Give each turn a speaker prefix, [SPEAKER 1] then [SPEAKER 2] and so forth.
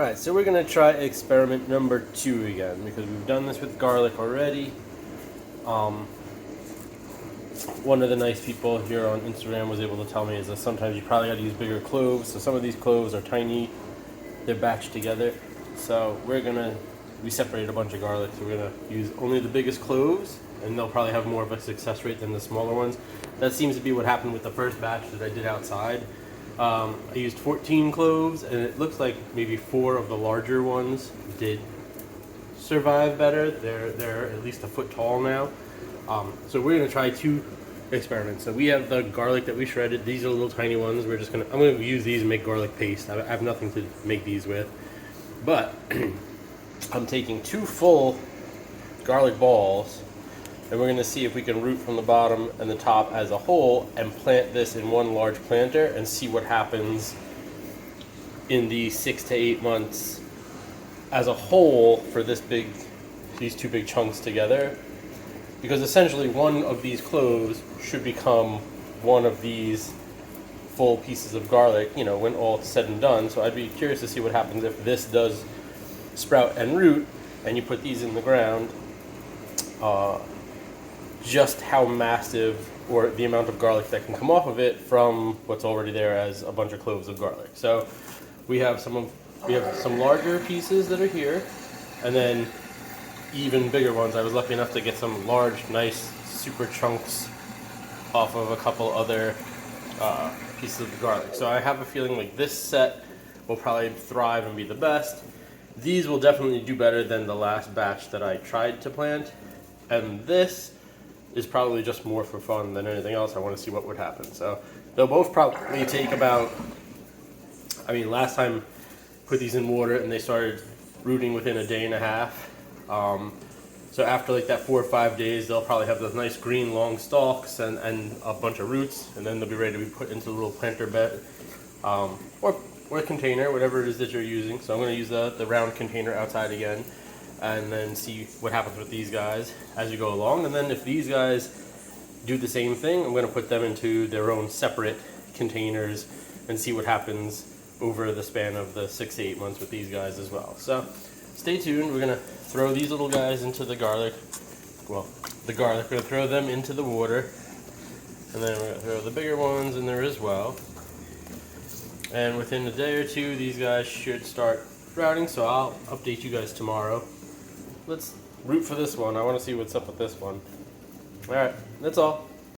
[SPEAKER 1] Alright, so we're going to try experiment number 2 again, because we've done this with garlic already. One of the nice people here on Instagram was able to tell me is that sometimes you probably got to use bigger cloves. So some of these cloves are tiny, they're batched together. So we separated a bunch of garlic, so we're going to use only the biggest cloves, and they'll probably have more of a success rate than the smaller ones. That seems to be what happened with the first batch that I did outside. I used 14 cloves, and it looks like maybe 4 of the larger ones did survive better. They're at least a foot tall now. So we're gonna try 2 experiments. So we have the garlic that we shredded. These are little tiny ones. I'm gonna use these and make garlic paste. I have nothing to make these with, but I'm taking 2 full garlic balls, and we're going to see if we can root from the bottom and the top as a whole and plant this in one large planter and see what happens in the 6 to 8 months as a whole for these 2 big chunks together. Because essentially one of these cloves should become one of these full pieces of garlic, you know, when all said and done. So I'd be curious to see what happens if this does sprout and root and you put these in the ground. Just how massive, or the amount of garlic that can come off of it from what's already there as a bunch of cloves of garlic. So we have some larger pieces that are here, and then even bigger ones. I was lucky enough to get some large, nice, super chunks off of a couple other pieces of the garlic. So I have a feeling like this set will probably thrive and be the best. These will definitely do better than the last batch that I tried to plant, and this is probably just more for fun than anything else. I want to see what would happen. So they'll both probably take about, last time put these in water and they started rooting within a day and a half. So after like that 4 or 5 days, they'll probably have those nice green long stalks and a bunch of roots, and then they'll be ready to be put into a little planter bed, or a container, whatever it is that you're using. So I'm going to use the round container outside again, and then see what happens with these guys as you go along. And then if these guys do the same thing, I'm going to put them into their own separate containers and see what happens over the span of the 6 to 8 months with these guys as well. So stay tuned. We're going to throw these little guys into the garlic. Well, we're going to throw them into the water, and then we're going to throw the bigger ones in there as well. And within a day or 2, these guys should start sprouting, so I'll update you guys tomorrow. Let's root for this one. I want to see what's up with this one. Alright, that's all.